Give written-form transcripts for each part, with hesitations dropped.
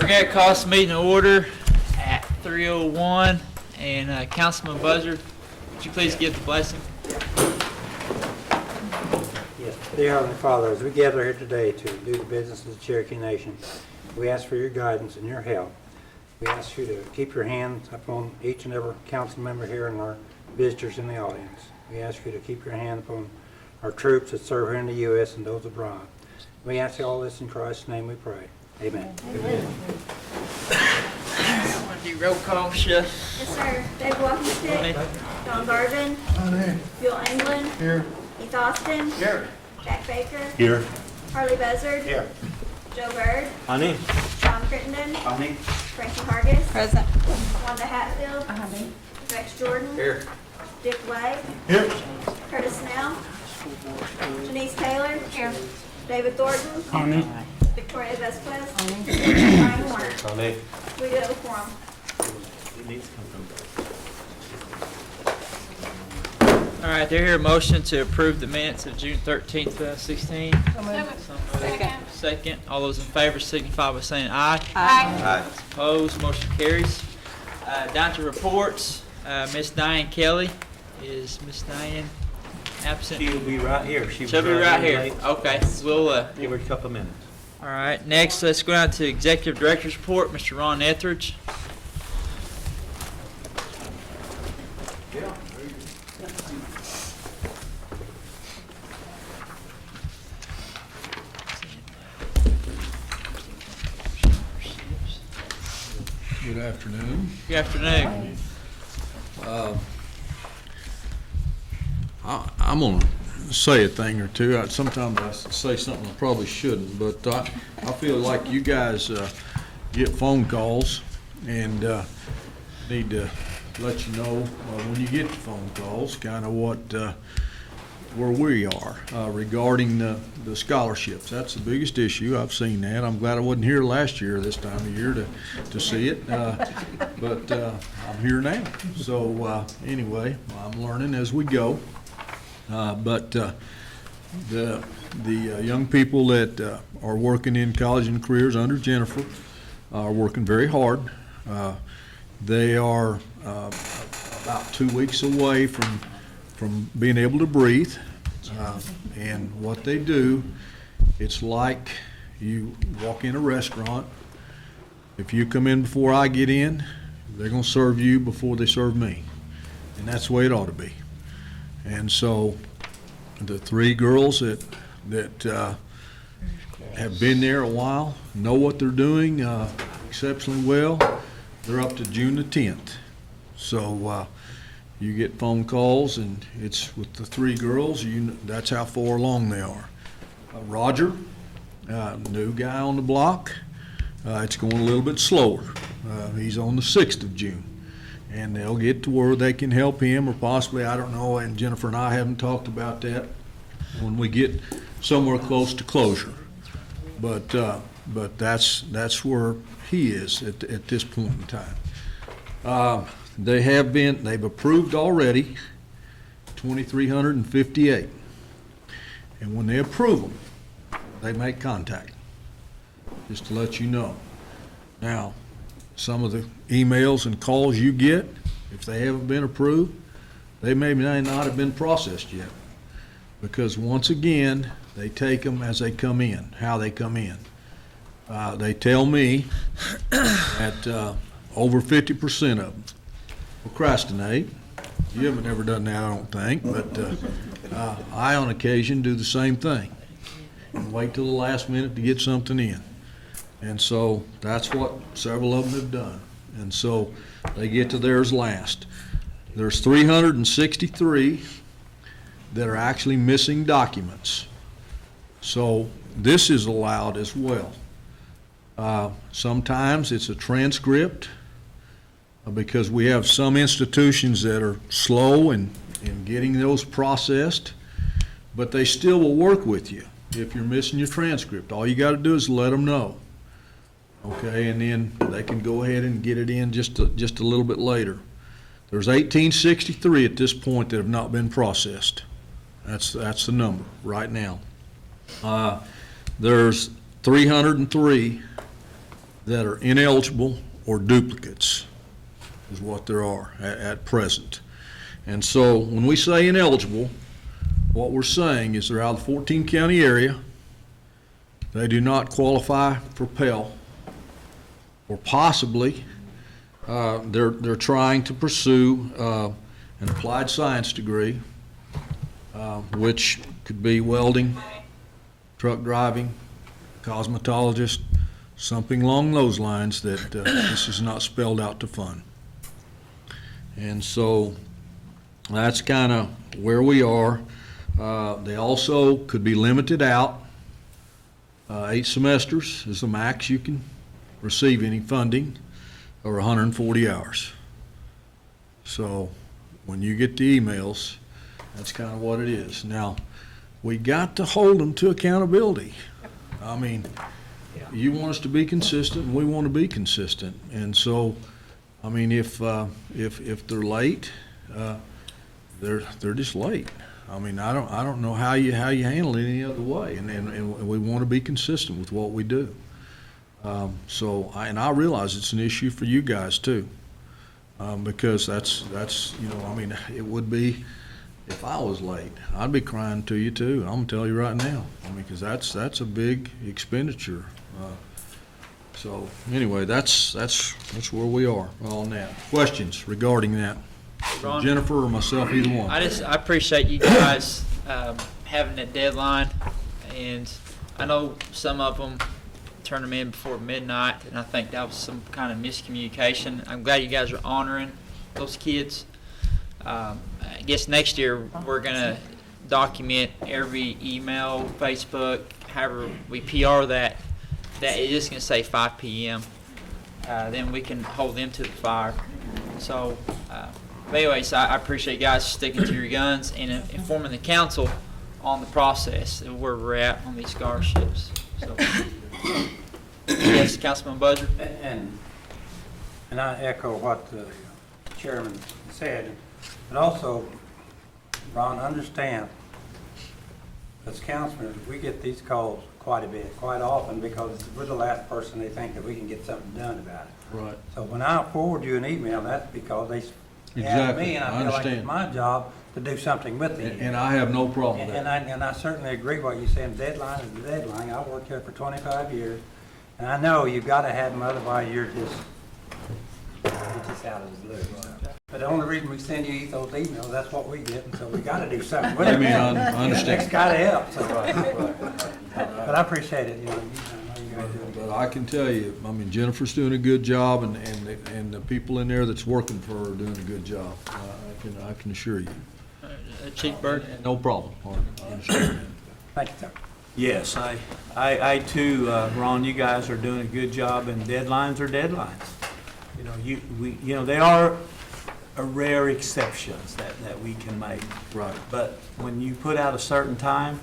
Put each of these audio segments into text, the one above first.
We're going to call this meeting to order at 3:01. And Councilman Buzzard, would you please give the blessing? Yes, dear Heavenly Father, as we gather here today to do the business of the Cherokee Nation, we ask for your guidance and your help. We ask you to keep your hands upon each and every council member here and our visitors in the audience. We ask you to keep your hand upon our troops that serve here in the U.S. and those abroad. We ask all this in Christ's name we pray. Amen. Amen. I want to do roll call, Chef. Yes, sir. Dave Walkenstick. Don Garvin. Bill England. Here. Keith Austin. Here. Jack Baker. Here. Harley Buzzard. Here. Joe Bird. Honey. Sean Crittenden. Honey. Frankie Hargis. Present. Wanda Hatfield. Rex Jordan. Here. Dick Wade. Here. Curtis Snell. Janice Taylor. Here. David Thornton. Honey. Victoria Vesquez. Brian Warner. Honey. We go to quorum. All right, do I hear a motion to approve the minutes of June 13th, 2016? Second. All those in favor signify by saying aye. Aye. Opposed, motion carries. Down to reports. Miss Diane Kelly. Is Miss Diane absent? She'll be right here. She'll be right here. Late. Okay, we'll Give her a couple of minutes. all right, next, let's go down to Executive Director's Report, Mr. Ron Etheridge. Good afternoon. Good afternoon. I'm going to say a thing or two. Sometimes I say something I probably shouldn't, but I feel like you guys get phone calls and need to let you know when you get the phone calls kind of where we are regarding the scholarships. That's the biggest issue. I've seen that. I'm glad I wasn't here last year this time of year to see it, but I'm here now. So anyway, I'm learning as we go. But the young people that are working in college and careers under Jennifer are working very hard. They are about 2 weeks away from being able to breathe, and what they do, it's like you walk in a restaurant. If you come in before I get in, they're going to serve you before they serve me, and that's the way it ought to be. And so the three girls that have been there a while know what they're doing exceptionally well. They're up to June the 10th. So you get phone calls, and it's with the three girls. That's how far along they are. Roger, new guy on the block. It's going a little bit slower. He's on the 6th of June. And they'll get to where they can help him, or possibly, I don't know, and Jennifer and I haven't talked about that, when we get somewhere close to closure. But that's where he is at this point in time. They've approved already 2,358. And when they approve them, they make contact, just to let you know. Now, some of the emails and calls you get, if they haven't been approved, they may not have been processed yet. Because once again, they take them as they come in, how they come in. They tell me that over 50% of them procrastinate. You haven't ever done that, I don't think, but I on occasion do the same thing and wait till the last minute to get something in. And so that's what several of them have done. And so they get to theirs last. There's 363 that are actually missing documents. So this is allowed as well. Sometimes it's a transcript because we have some institutions that are slow in getting those processed, but they still will work with you if you're missing your transcript. All you got to do is let them know. Okay, and then they can go ahead and get it in just a little bit later. There's 1863 at this point that have not been processed. That's the number right now. There's 303 that are ineligible or duplicates is what there are at present. And so when we say ineligible, what we're saying is they're out of the 14 county area, they do not qualify for Pell, or possibly they're trying to pursue an applied science degree, which could be welding, truck driving, cosmetologist, something along those lines that this is not spelled out to fund. And so that's kind of where we are. They also could be limited out. 8 semesters is the max you can receive any funding, or 140 hours. So when you get the emails, that's kind of what it is. Now, we got to hold them to accountability. I mean, you want us to be consistent, and we want to be consistent. And so, I mean, if they're late, they're just late. I mean, I don't know how you handle it any other way, and we want to be consistent with what we do. So I realize it's an issue for you guys too, because that's you know, I mean, it would be if I was late, I'd be crying to you too. I'm gonna tell you right now. I mean, because that's a big expenditure. So anyway, that's where we are on that. Questions regarding that? Ron? Jennifer or myself, either one. I appreciate you guys having a deadline, and I know some of them turn them in before midnight, and I think that was some kind of miscommunication. I'm glad you guys are honoring those kids. I guess next year we're gonna document every email, Facebook, however we PR that it's just gonna say 5 p.m. Then we can hold them to the fire. So. But anyways, I appreciate you guys sticking to your guns and informing the council on the process and where we're at on these scholarships. So, yes, Councilman Budger. And I echo what the chairman said, but also, Ron, understand, as councilmen, we get these calls quite a bit, quite often, because we're the last person they think that we can get something done about it. Right. So when I forward you an email, that's because they asked Exactly. me, and I I feel like understand. it's my job to do something with it. And I have no problem with that. And I certainly agree what you're saying. Deadline is the deadline. I worked here for 25 years, and I know you've got to have them, otherwise you're just out of the blue. But the only reason we send you those emails, that's what we get, and so we got to do something with it. I mean, I understand. It's got to help. So. But I appreciate it. You know, you guys do a good But I can tell you, I mean, Jennifer's doing a good job, and the people in there that's working for her are doing a good job. I can assure you. Chief Bird. No problem. I understand that. Thank you, sir. Yes, I too, Ron, you guys are doing a good job, and deadlines are deadlines. You know, they are a rare exceptions that we can make. Right. But when you put out a certain time,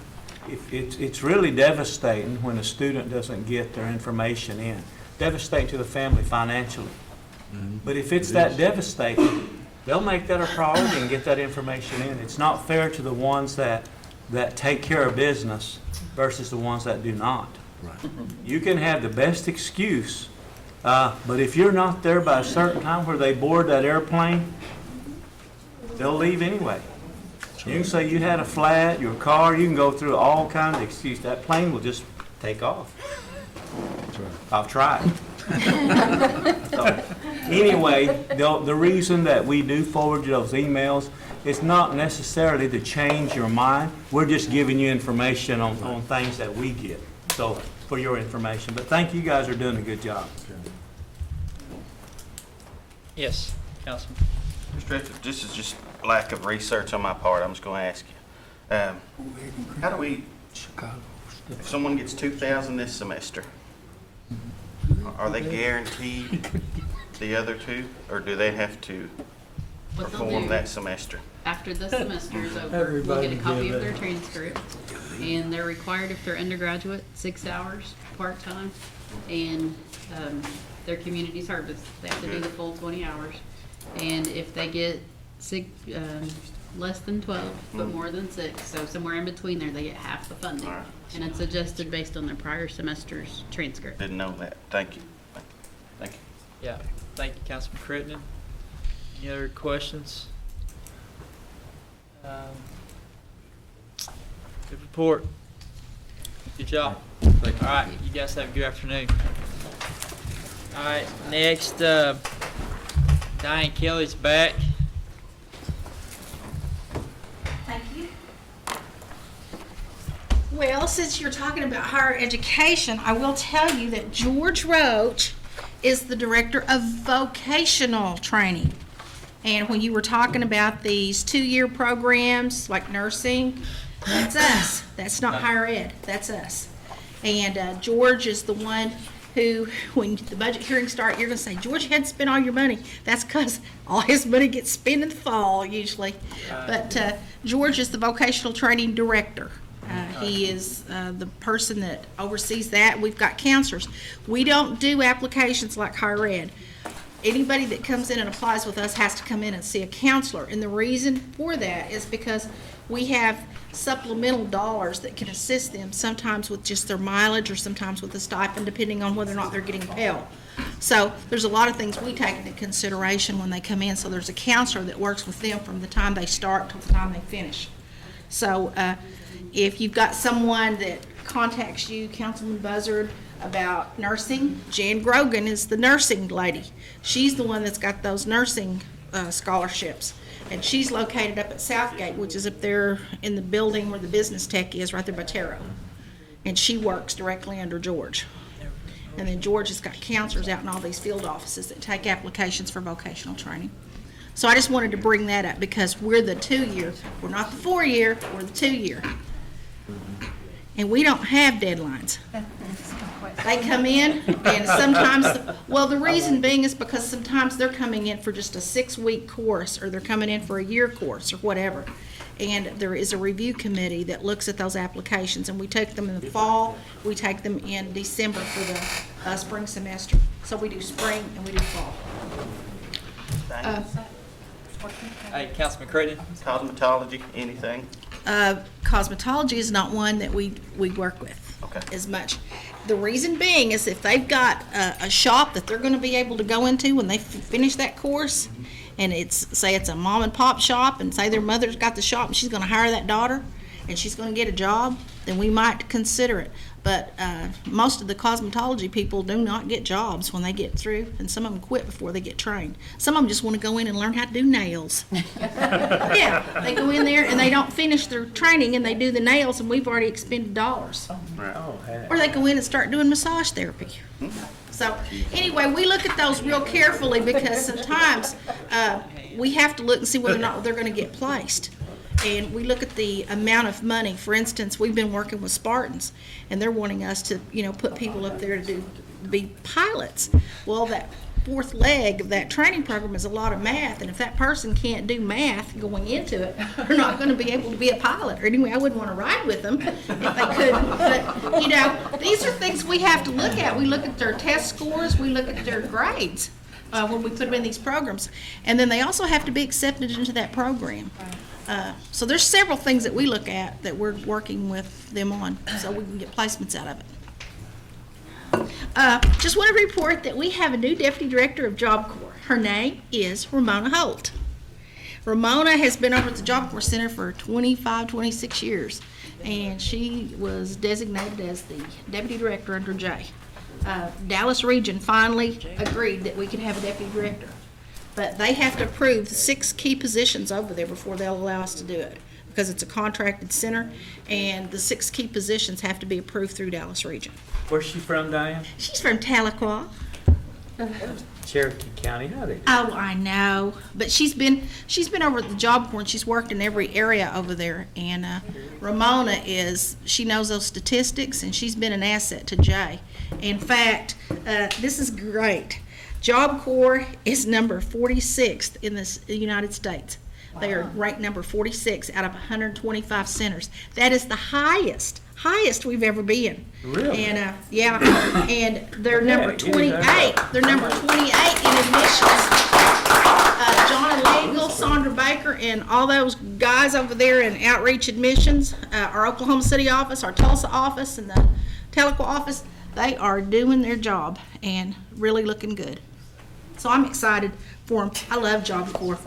it's really devastating when a student doesn't get their information in. Devastating to the family financially. Mm-hmm. But if it's that devastating, they'll make that a priority and get that information in. It's not fair to the ones that take care of business versus the ones that do not. Right. You can have the best excuse, but if you're not there by a certain time where they board that airplane, they'll leave anyway. You can say you had a flat, your car, you can go through all kinds of excuses. That plane will just take off. That's right. I've tried. So, anyway, the reason that we do forward you those emails is not necessarily to change your mind. We're just giving you information on things that we get. So, for your information. But thank you, guys are doing a good job. Yes, Councilman. Mr. Richard, this is just lack of research on my part. I'm just going to ask you. How do we, if someone gets 2,000 this semester, are they guaranteed the other two, or do they have to What they'll perform do that semester? after the semester is over, we'll get a copy of their transcript, and they're required, if they're undergraduate, 6 hours part-time, and their community service, they have to do the full 20 hours. And if they get less than 12, but more than 6, so somewhere in between there, they get half the funding. All right. And it's adjusted based on their prior semester's transcript. Didn't know that. Thank you. Yeah, thank you, Councilman Crittenden. Any other questions? Good report. Good job. All right, you guys have a good afternoon. All right, next, Diane Kelly's back. Thank you. Well, since you're talking about higher education, I will tell you that George Roach is the director of vocational training. And when you were talking about these 2-year programs like nursing, that's us. That's not higher ed. That's us. And George is the one who, when the budget hearings start, you're going to say, George, you had to spend all your money. That's because all his money gets spent in the fall usually. But George is the vocational training director. He is the person that oversees that. We've got counselors. We don't do applications like higher ed. Anybody that comes in and applies with us has to come in and see a counselor. And the reason for that is because we have supplemental dollars that can assist them, sometimes with just their mileage or sometimes with a stipend, depending on whether or not they're getting Pell. So there's a lot of things we take into consideration when they come in. So there's a counselor that works with them from the time they start till the time they finish. So if you've got someone that contacts you, Councilman Buzzard, about nursing, Jan Grogan is the nursing lady. She's the one that's got those nursing scholarships. And she's located up at Southgate, which is up there in the building where the business tech is, right there by Taro. And she works directly under George. And then George has got counselors out in all these field offices that take applications for vocational training. So I just wanted to bring that up because we're the 2-year. We're not the 4-year, we're the 2-year. And we don't have deadlines. They come in and sometimes, well, the reason being is because sometimes they're coming in for just a 6-week course or they're coming in for a year course or whatever. And there is a review committee that looks at those applications, and we take them in the fall, we take them in December for the spring semester. So we do spring and we do fall. Hey, Councilman Crittenden. Cosmetology, anything? Cosmetology is not one that we work with as much. The reason being is if they've got a shop that they're going to be able to go into when they finish that course, and say it's a mom and pop shop, and say their mother's got the shop and she's going to hire that daughter and she's going to get a job, then we might consider it. But most of the cosmetology people do not get jobs when they get through, and some of them quit before they get trained. Some of them just want to go in and learn how to do nails. Yeah, they go in there and they don't finish their training and they do the nails, and we've already expended dollars. Or they go in and start doing massage therapy. So anyway, we look at those real carefully because sometimes we have to look and see whether or not they're going to get placed. And we look at the amount of money. For instance, we've been working with Spartans, and they're wanting us to, put people up there to be pilots. Well, that 4th leg of that training program is a lot of math, and if that person can't do math going into it, they're not going to be able to be a pilot. Or anyway, I wouldn't want to ride with them if they couldn't. But, these are things we have to look at. We look at their test scores. We look at their grades when we put them in these programs. And then they also have to be accepted into that program. So there's several things that we look at that we're working with them on so we can get placements out of it. Just want to report that we have a new Deputy Director of Job Corps. Her name is Ramona Holt. Ramona has been over at the Job Corps Center for 25, 26 years, and she was designated as the Deputy Director under Jay. Dallas Region finally agreed that we could have a Deputy Director. But they have to approve 6 key positions over there before they'll allow us to do it, because it's a contracted center, and the 6 key positions have to be approved through Dallas Region. Where's she from, Diane? She's from Tahlequah. Cherokee County. How they do? Oh, I know, but she's been over at the Job Corps, and she's worked in every area over there. And Ramona she knows those statistics, and she's been an asset to Jay. In fact, this is great. Job Corps is number 46th in the United States. They are ranked number 46 out of 125 centers. That is the highest we've ever been. Really? And and they're number 28. They're number 28 in admissions. John Legal, Sandra Baker, and all those guys over there in outreach admissions, our Oklahoma City office, our Tulsa office, and the Tahlequah office, they are doing their job and really looking good. So I'm excited for them. I love Job Corps.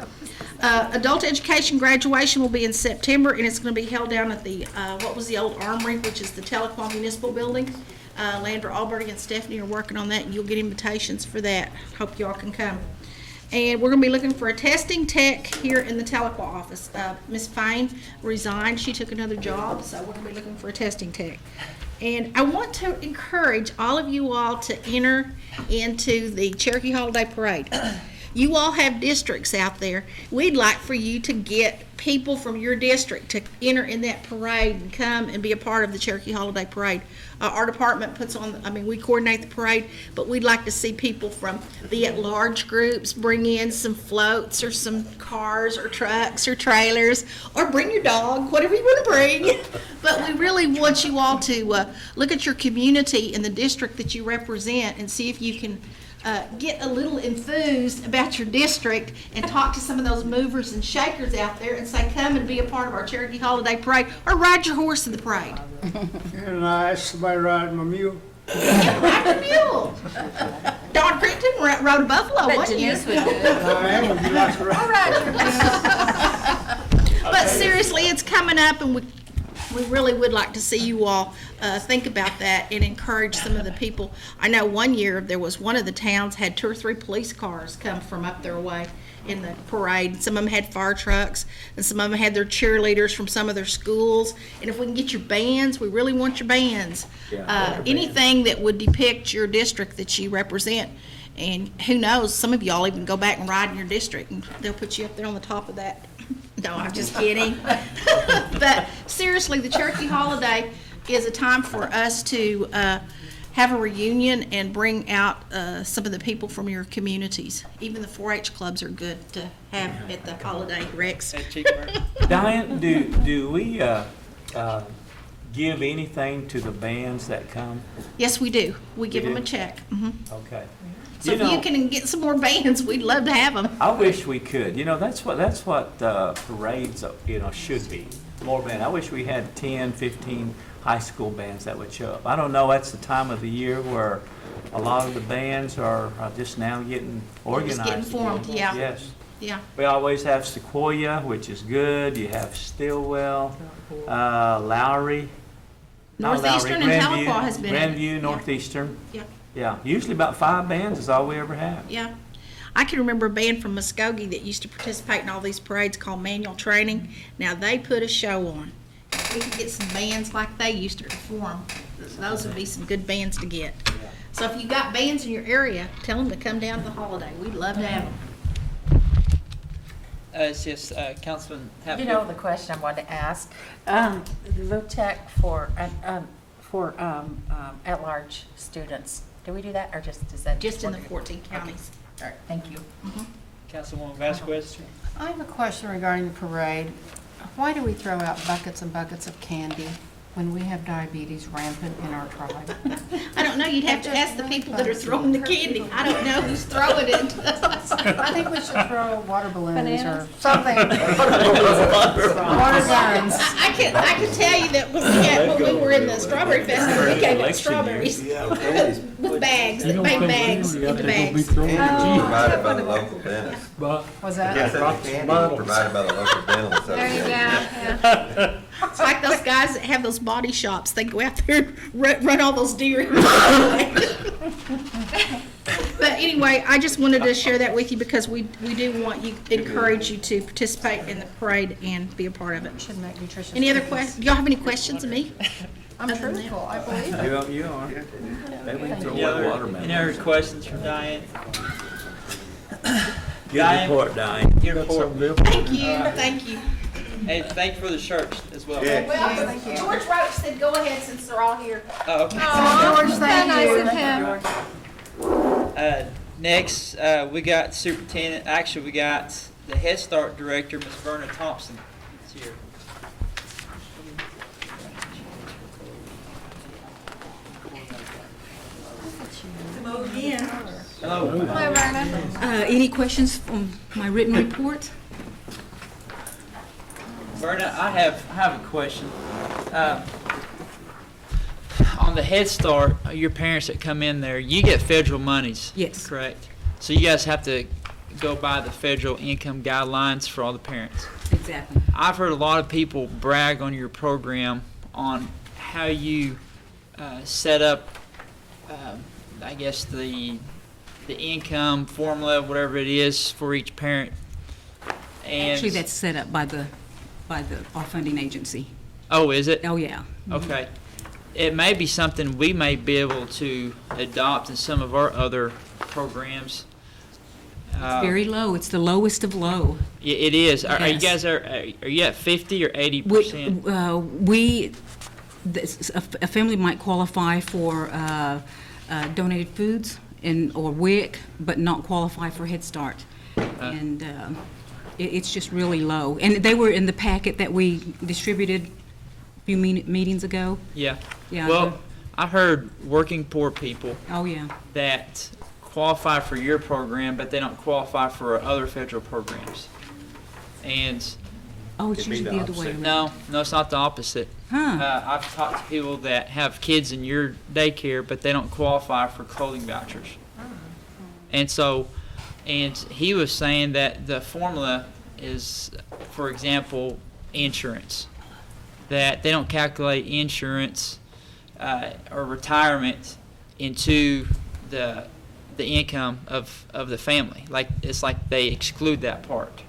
Adult education graduation will be in September, and it's going to be held down at the, what was the old Armory, which is the Telequa Municipal Building. Landra Alberti and Stephanie are working on that, and you'll get invitations for that. Hope y'all can come. And we're going to be looking for a testing tech here in the Telequa office. Ms. Fine resigned. She took another job, so we're going to be looking for a testing tech. And I want to encourage all of you all to enter into the Cherokee Holiday Parade. You all have districts out there. We'd like for you to get people from your district to enter in that parade and come and be a part of the Cherokee Holiday Parade. Our department puts on, we coordinate the parade, but we'd like to see people from the at-large groups bring in some floats or some cars or trucks or trailers, or bring your dog, whatever you want to bring. But we really want you all to look at your community and the district that you represent and see if you can get a little enthused about your district and talk to some of those movers and shakers out there and say, come and be a part of our Cherokee Holiday Parade, or ride your horse in the parade. And I asked somebody riding my mule. Ride your mule. Don Crichton rode a buffalo, wasn't you? I am, would you like to ride? But seriously, it's coming up, and we really would like to see you all think about that and encourage some of the people. I know one year there was one of the towns had 2 or 3 police cars come from up their way in the parade. Some of them had fire trucks, and some of them had their cheerleaders from some of their schools. And if we can get your bands, we really want your bands. Anything that would depict your district that you represent. And who knows, some of y'all even go back and ride in your district, and they'll put you up there on the top of that. No, I'm just kidding. But seriously, the Cherokee Holiday is a time for us to have a reunion and bring out some of the people from your communities. Even the 4-H clubs are good to have at the holiday, Rex. Diane, do we give anything to the bands that come? Yes, we do. We give them a do? check. Okay. So if you can get some more bands, we'd love to have them. I wish we could. That's what parades, should be. More bands. I wish we had 10, 15 high school bands that would show up. I don't know, that's the time of the year where a lot of the bands are just now getting organized. Just getting formed, yeah. Yes. Yeah. We always have Sequoia, which is good. You have Stillwell, Lowry. Northeastern and Grandview, Tahlequah has been. Grandview, Northeastern. Yeah. Yeah, usually about 5 bands is all we ever have. Yeah. I can remember a band from Muskogee that used to participate in all these parades called Manual Training. Now, they put a show on. If we could get some bands like they used to perform, those would be some good bands to get. So if you got bands in your area, tell them to come down to the holiday. We'd love to have them. It's just, Councilman Hatfield. You know the question I wanted to ask, the VOTEC for at-large students, do we do that, or is that? Just in the 14 counties. All right, thank you. Councilwoman Vasquez. I have a question regarding the parade. Why do we throw out buckets and buckets of candy when we have diabetes rampant in our tribe? I don't know. You'd have to ask the people that are throwing the candy. I don't know who's throwing it. I think we should throw water balloons Bananas? or something. Water guns. I can tell you that when we were in the strawberry festival, we gave out strawberries with bags, that made bags into bags. Provided by the local dentist. Was that? Yes, candy provided by the local dental association. Yeah. It's like those guys that have those body shops. They go out there and run all those deer. But anyway, I just wanted to share that with you because we do encourage you to participate in the parade and be a part of it. Should make nutritious. Any other questions? Do y'all have any questions of me? I'm truthful, I believe it. You are. Any other questions for Diane? Good report, Diane. Your report. Thank you. Hey, thank you for the shirts as well. Yeah. Well, George Roach said go ahead since they're all here. Oh, okay. George, thank you. Next, we got superintendent, actually, we got the Head Start director, Ms. Verna Thompson, is here. Hello again. Hello. Any questions from my written report? Verna, I have a question. On the Head Start, your parents that come in there, you get federal monies. Yes. Correct. So you guys have to go by the federal income guidelines for all the parents. Exactly. I've heard a lot of people brag on your program on how you set up, I guess, the income formula, whatever it is, for each parent. And Actually, that's set up by our funding agency. Oh, is it? Oh, yeah. Okay. It may be something we may be able to adopt in some of our other programs. Very low. It's the lowest of low. It is. Are you Yes. guys are you at 50 or 80%? A family might qualify for donated foods or WIC, but not qualify for Head Start. And it's just really low. And they were in the packet that we distributed a few meetings ago. Yeah. Yeah. Well, I heard working poor people Oh, yeah. that qualify for your program, but they don't qualify for other federal programs. And Oh, it's It'd be usually the the other way around. no, it's not the opposite. Huh. I've talked to people that have kids in your daycare, but they don't qualify for clothing vouchers. And so, and he was saying that the formula is, for example, insurance. That they don't calculate insurance or retirement into the income of the family. Like, it's like they exclude that part.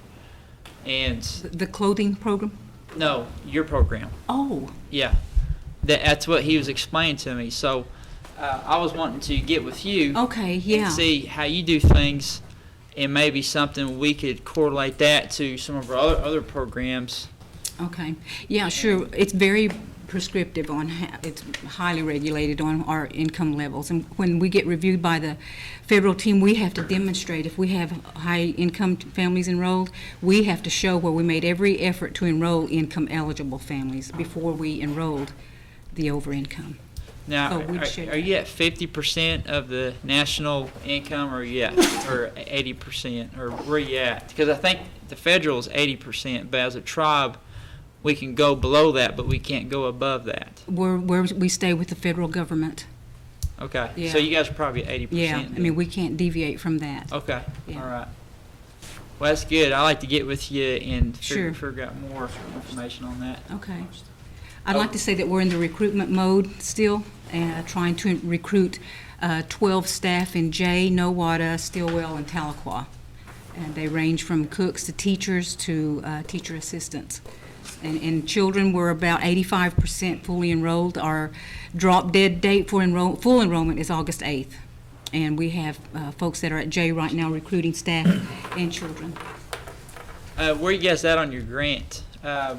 And The clothing program? no, your program. Oh, Yeah, that's what he was explaining to me. So I was wanting to get with you okay, yeah. and see how you do things, and maybe something we could correlate that to some of our other programs. Okay. Yeah, sure. It's very prescriptive on it's highly regulated on our income levels. And when we get reviewed by the federal team, we have to demonstrate if we have high income families enrolled, we have to show where we made every effort to enroll income eligible families before we enrolled the over income. Now, So we'd share are you at 50% of the national income, or are you at, or 80%, or where are you at? Because I think the federal is 80%, but as a tribe, we can go below that, but we can't go above that. Where we stay with the federal government. Okay, Yeah. so you guys are probably at 80%. Yeah, I mean, we can't deviate from that. Okay, Yeah. all right. Well, that's good. I like to get with you and Sure. figure out more information on that. Okay. I'd like to say that we're in the recruitment mode still, trying to recruit 12 staff in Jay, Nowata, Stillwell, and Tahlequah. And they range from cooks to teachers to teacher assistants. And children, we're about 85% fully enrolled. Our drop-dead date for full enrollment is August 8th. And we have folks that are at Jay right now recruiting staff and children. Where are you guys at on your grant? Was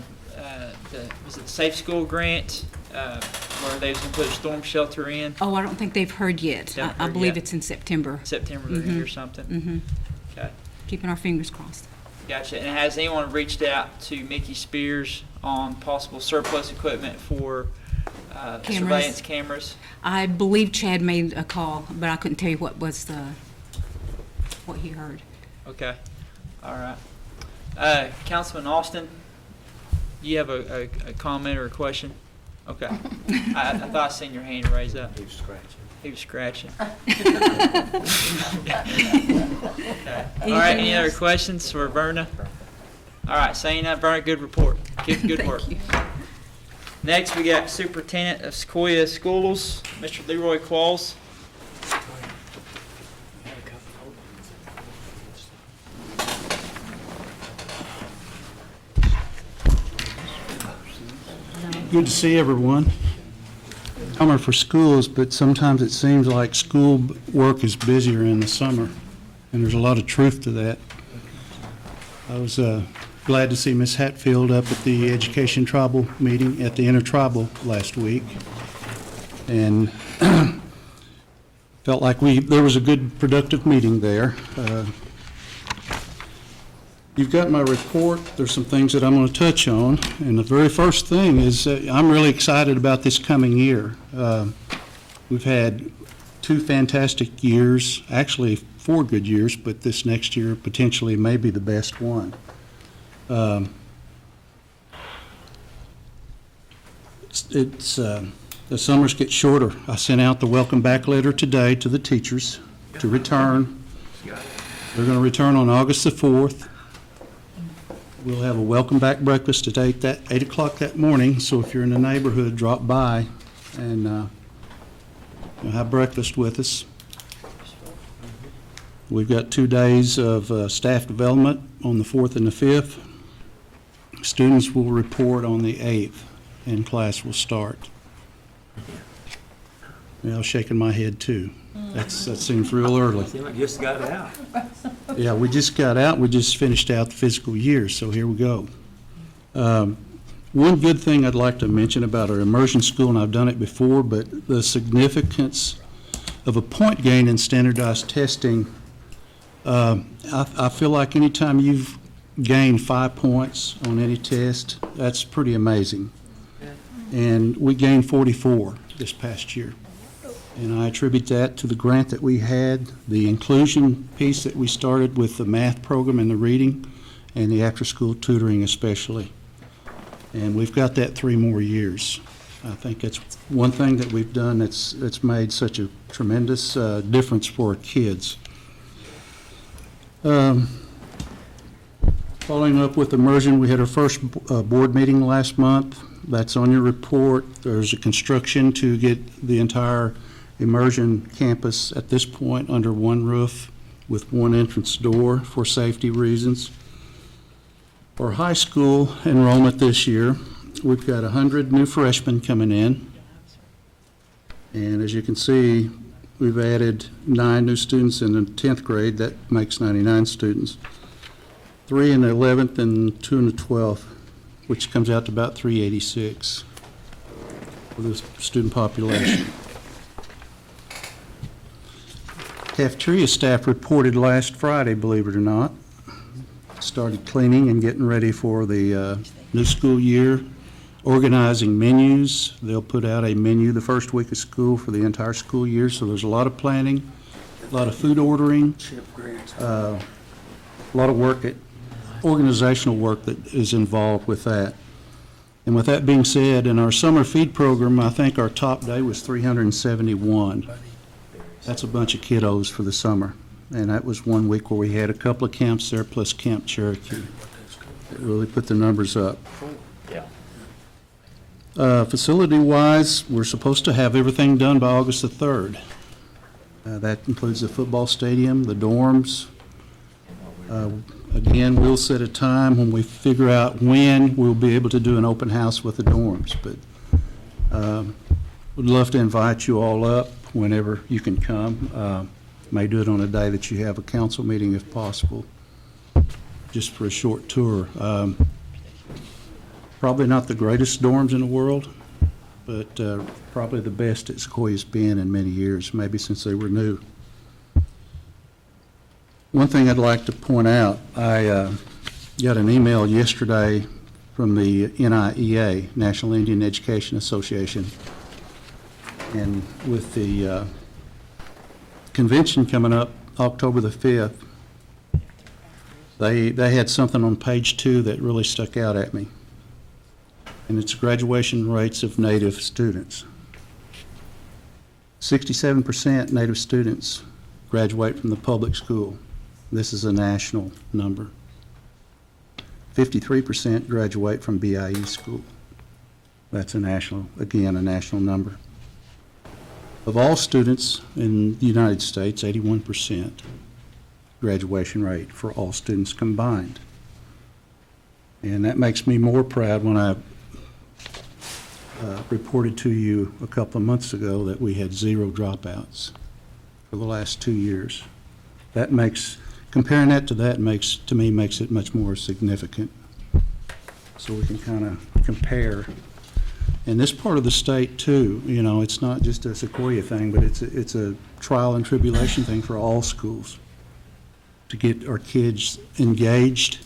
it the Safe School grant, where they was going to put a storm shelter in? Oh, I don't think they've heard yet. They haven't I heard believe yet. it's in September. September they're gonna hear something? Mm-hmm. Okay, Keeping our fingers crossed. gotcha. And has anyone reached out to Mickey Spears on possible surplus equipment for surveillance cameras? I believe Chad made a call, but I couldn't tell you what he heard. Okay, all right. Councilman Austin, do you have a comment or a question? Okay. I thought I seen your hand raised up. He was scratching. He was scratching. Okay. All right, any other questions for Verna? All right, saying that, Verna, good report. Good work. Thank you. Next, we got Superintendent of Sequoia Schools, Mr. Leroy Qualls. Good to see everyone. Summer for schools, but sometimes it seems like school work is busier in the summer, and there's a lot of truth to that. I was glad to see Ms. Hatfield up at the Education Tribal meeting at the Intertribal last week, and felt like there was a good, productive meeting there. You've got my report. There's some things that I'm going to touch on. And the very first thing is I'm really excited about this coming year. We've had 2 fantastic years, actually 4 good years, but this next year potentially may be the best one. The summers get shorter. I sent out the welcome back letter today to the teachers to return. They're going to return on August the 4th. We'll have a welcome back breakfast at 8 o'clock that morning, so if you're in the neighborhood, drop by and have breakfast with us. We've got 2 days of staff development on the 4th and the 5th. Students will report on the 8th, and class will start. Yeah, I was shaking my head too. That seems real early. I just got out. Yeah, we just got out, we just finished out the fiscal year, so here we go. One good thing I'd like to mention about our immersion school, and I've done it before, but the significance of a point gain in standardized testing. I feel like anytime you've gained 5 points on any test, that's pretty amazing. And we gained 44 this past year. And I attribute that to the grant that we had, the inclusion piece that we started with the math program and the reading, and the after-school tutoring especially. And we've got that 3 more years. I think that's one thing that we've done that's made such a tremendous difference for our kids. Following up with immersion, we had our first board meeting last month. That's on your report. There's a construction to get the entire immersion campus at this point under one roof with one entrance door for safety reasons. For high school enrollment this year, we've got 100 new freshmen coming in. And as you can see, we've added 9 new students in the 10th grade. That makes 99 students. 3 in the 11th and 2 in the 12th, which comes out to about 386 for the student population. Cafeteria staff reported last Friday, believe it or not. Started cleaning and getting ready for the new school year, organizing menus. They'll put out a menu the first week of school for the entire school year, so there's a lot of planning, a lot of food ordering, a lot of work, organizational work that is involved with that. And with that being said, in our summer feed program, I think our top day was 371. That's a bunch of kiddos for the summer. And that was one week where we had a couple of camps there plus Camp Cherokee. It really put the numbers up. Facility-wise, we're supposed to have everything done by August the 3rd. That includes the football stadium, the dorms. Again, we'll set a time when we figure out when we'll be able to do an open house with the dorms. But we'd love to invite you all up whenever you can come. May do it on a day that you have a council meeting if possible, just for a short tour. Probably not the greatest dorms in the world, but probably the best that Sequoia's been in many years, maybe since they were new. One thing I'd like to point out, I got an email yesterday from the NIEA, National Indian Education Association, and with the convention coming up October the 5th, they had something on page 2 that really stuck out at me, and it's graduation rates of Native students. 67% Native students graduate from the public school. This is a national number. 53% graduate from BIE school. That's a national, again, a national number. Of all students in the United States, 81% graduation rate for all students combined. And that makes me more proud when I reported to you a couple of months ago that we had 0 dropouts for the last 2 years. That makes, comparing that to that makes, to me, makes it much more significant. So we can kind of compare. In this part of the state too, you know, it's not just a Sequoia thing, but it's a trial and tribulation thing for all schools to get our kids engaged.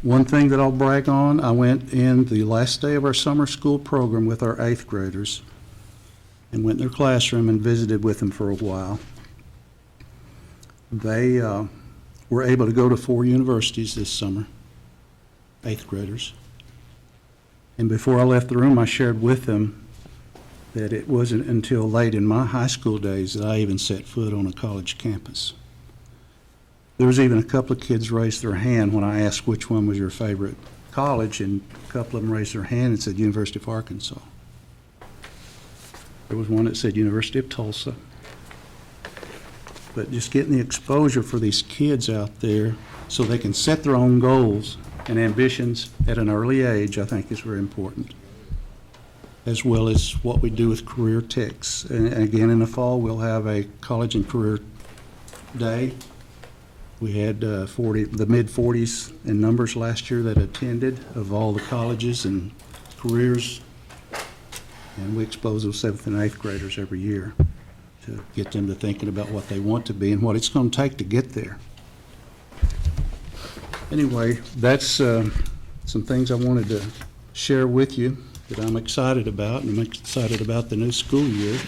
One thing that I'll brag on, I went in the last day of our summer school program with our 8th graders and went in their classroom and visited with them for a while. They were able to go to 4 universities this summer, 8th graders. And before I left the room, I shared with them that it wasn't until late in my high school days that I even set foot on a college campus. There was even a couple of kids raised their hand when I asked which one was your favorite college, and a couple of them raised their hand and said University of Arkansas. There was one that said University of Tulsa. But just getting the exposure for these kids out there so they can set their own goals and ambitions at an early age, I think is very important, as well as what we do with career techs. And again, in the fall, we'll have a college and career day. We had the mid-40s in numbers last year that attended of all the colleges and careers. And we expose those 7th and 8th graders every year to get them to thinking about what they want to be and what it's going to take to get there. Anyway, that's some things I wanted to share with you that I'm excited about, and I'm excited about the new school year.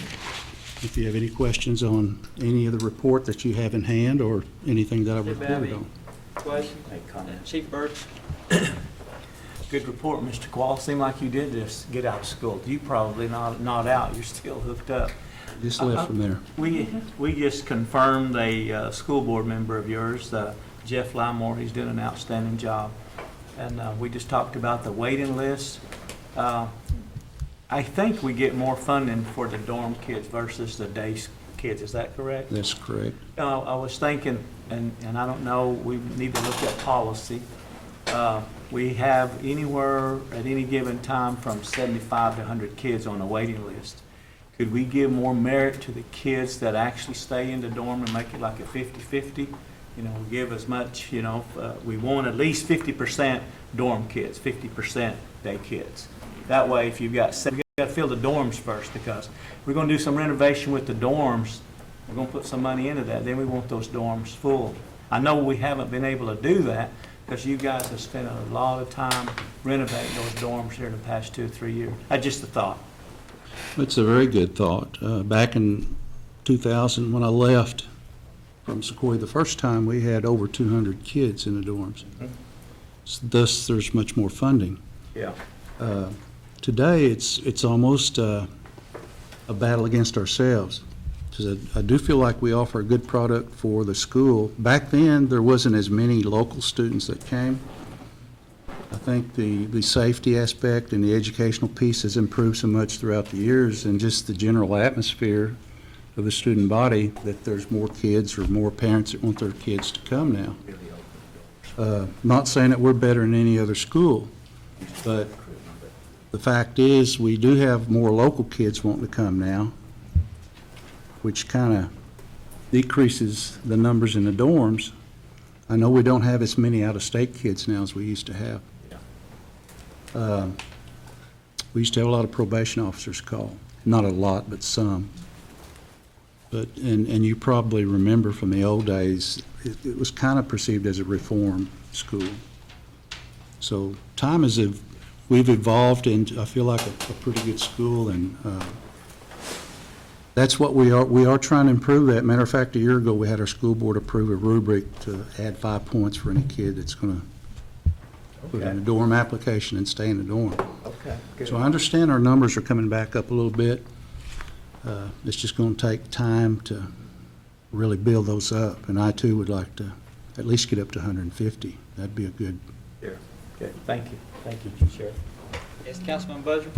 If you have any questions on any of the report that you have in hand or anything that I've reported on. Question? Chief Bird? Good report, Mr. Quall. Seemed like you did just get out of school. You probably not out. You're still hooked up. Just left from there. We just confirmed a school board member of yours, Jeff Limore. He's doing an outstanding job. And we just talked about the waiting list. I think we get more funding for the dorm kids versus the day kids. Is that correct? That's correct. I was thinking, and I don't know, we need to look at policy. We have anywhere at any given time from 75 to 100 kids on a waiting list. Could we give more merit to the kids that actually stay in the dorm and make it like a 50-50? You know, give as much, you know, we want at least 50% dorm kids, 50% day kids. That way, if you've got, we got to fill the dorms first, because we're going to do some renovation with the dorms. We're going to put some money into that. Then we want those dorms full. I know we haven't been able to do that because you guys have spent a lot of time renovating those dorms here in the past 2 or 3 years. That's just a thought. It's a very good thought. Back in 2000, when I left from Sequoia the first time, we had over 200 kids in the dorms. Thus, there's much more funding. Yeah. Today, it's almost a battle against ourselves, because I do feel like we offer a good product for the school. Back then, there wasn't as many local students that came. I think the safety aspect and the educational piece has improved so much throughout the years, and just the general atmosphere of the student body, that there's more kids or more parents that want their kids to come now. Not saying that we're better than any other school, but the fact is we do have more local kids wanting to come now, which kind of decreases the numbers in the dorms. I know we don't have as many out-of-state kids now as we used to have. We used to have a lot of probation officers call. Not a lot, but some. But, and you probably remember from the old days, it was kind of perceived as a reform school. So we've evolved into, I feel like, a pretty good school, and that's what we are. We are trying to improve that. Matter of fact, a year ago, we had our school board approve a rubric to add 5 points for any kid that's going to put in a dorm application and stay in the dorm. Okay, good. So I understand our numbers are coming back up a little bit. It's just going to take time to really build those up, and I too would like to at least get up to 150. That'd be a good. Sure. Good. Thank you, Sheriff. Yes, Councilman Budger?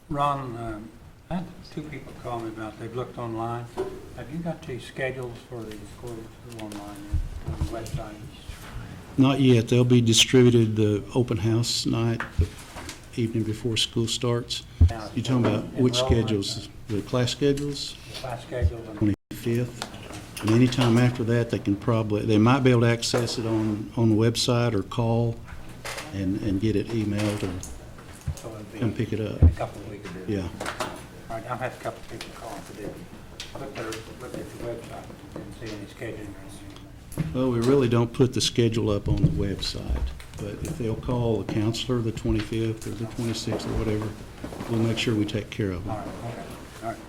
Ron, I had 2 people call me about, they've looked online. Have you got the schedules for the schools online on the website? Not yet. They'll be distributed the open house night, the evening before school starts. You talking about which schedules? The class schedules? The class schedules. And 25th. And anytime after that, they might be able to access it on the website or call and get it emailed or so it'll be come pick it up. in a couple of weeks. Yeah. All right, I've had a couple of people call today. Look at the website and see any scheduling or anything. Well, we really don't put the schedule up on the website, but if they'll call the counselor the 25th or the 26th or whatever, we'll make sure we take care of them. All right, okay. All right,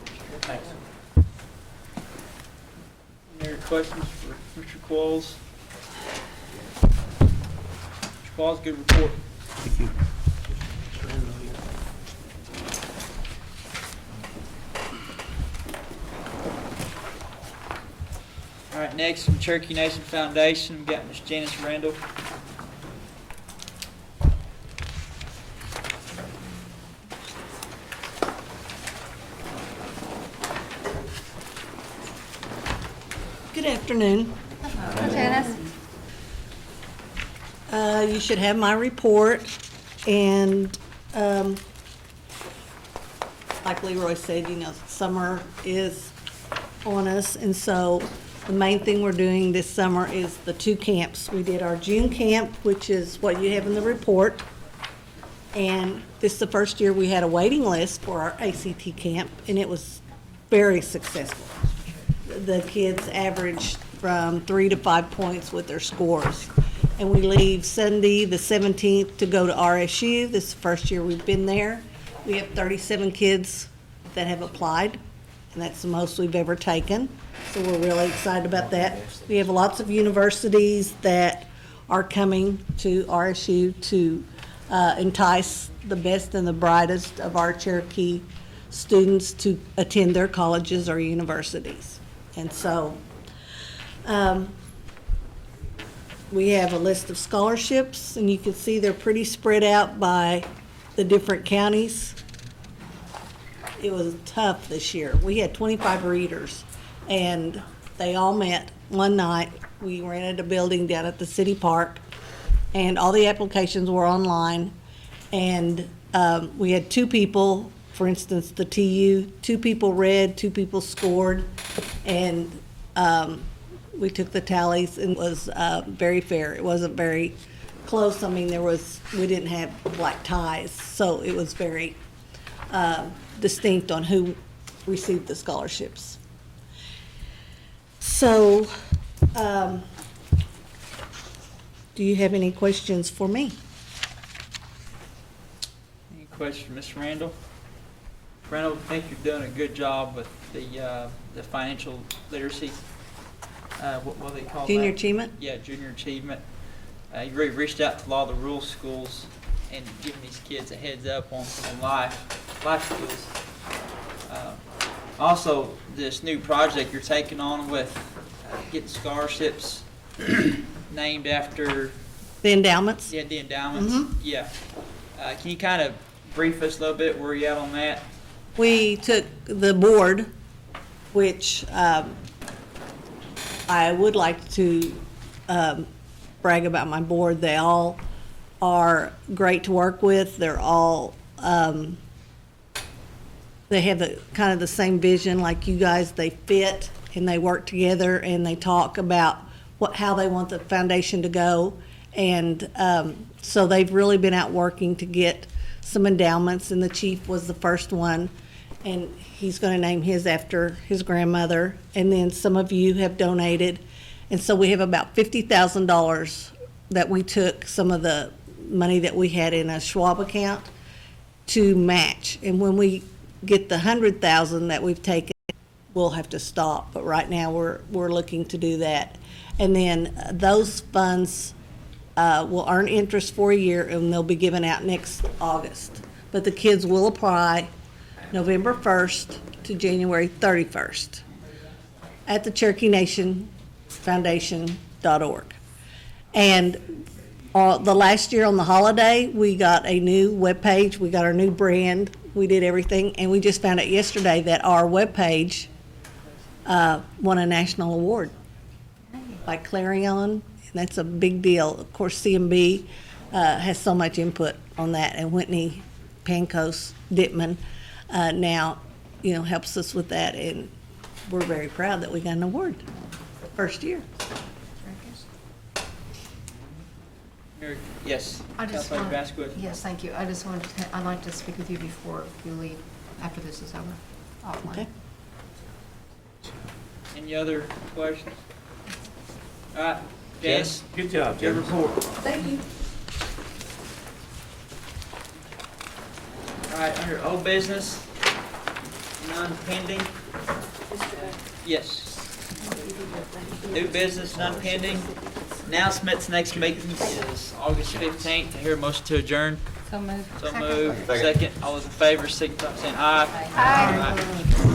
thanks. Any other questions for Mr. Qualls? Mr. Qualls, good report. Thank you. All right, next from Cherokee Nation Foundation, we've got Ms. Janice Randall. Good afternoon. Janice? You should have my report, and like Leroy said, summer is on us, and so the main thing we're doing this summer is the 2 camps. We did our June camp, which is what you have in the report, and this is the first year we had a waiting list for our ACT camp, and it was very successful. The kids averaged from 3 to 5 points with their scores. And we leave Sunday, the 17th, to go to RSU. This is the first year we've been there. We have 37 kids that have applied, and that's the most we've ever taken. So we're really excited about that. We have lots of universities that are coming to RSU to entice the best and the brightest of our Cherokee students to attend their colleges or universities. And so we have a list of scholarships, and you can see they're pretty spread out by the different counties. It was tough this year. We had 25 readers, and they all met one night. We rented a building down at the city park, and all the applications were online. And we had 2 people, for instance, the TU, 2 people read, 2 people scored, and we took the tallies, and it was very fair. It wasn't very close. I mean, we didn't have black ties, so it was very distinct on who received the scholarships. So, do you have any questions for me? Any questions for Ms. Randall? Randall, I think you're doing a good job with the financial literacy. What do they call that? Junior achievement? Yeah, junior achievement. You really reached out to a lot of the rural schools and giving these kids a heads up on life skills. Also, this new project you're taking on with getting scholarships named after The endowments? the endowments. Mhm. Yeah. Can you kind of brief us a little bit where you at on that? We took the board, which I would like to brag about my board. They all are great to work with. They're all, they have kind of the same vision like you guys. They fit and they work together and they talk about how they want the foundation to go. And so they've really been out working to get some endowments, and the chief was the first one, and he's going to name his after his grandmother. And then some of you have donated, and so we have about $50,000 that we took some of the money that we had in a Schwab account to match. And when we get the $100,000 that we've taken, we'll have to stop. But right now we're looking to do that, and then those funds will earn interest for a year, and they'll be given out next August. But the kids will apply November 1st to January 31st at the Cherokee Nation Foundation.org. And the last year on the holiday, we got a new webpage, we got our new brand, we did everything, and we just found out yesterday that our webpage won a national award by Clarion. That's a big deal. Of course, CMB has so much input on that, and Whitney Pancos Dittman now, helps us with that, and we're very proud that we got an award first year. Yes. I just Councilmember want, Vasquez. yes, thank you. I just wanted to, I'd like to speak with you before you leave, after this is over. Offline. Okay. Any other questions? All right, Janice, Good job, your Janice. report. Thank you. All right, under old business, none pending. Yes. New business, none pending. Announcements, next meeting is August 15th. I hear a motion to adjourn. So moved. So moved. Second. All those in favor, signify by saying aye. Aye. Aye.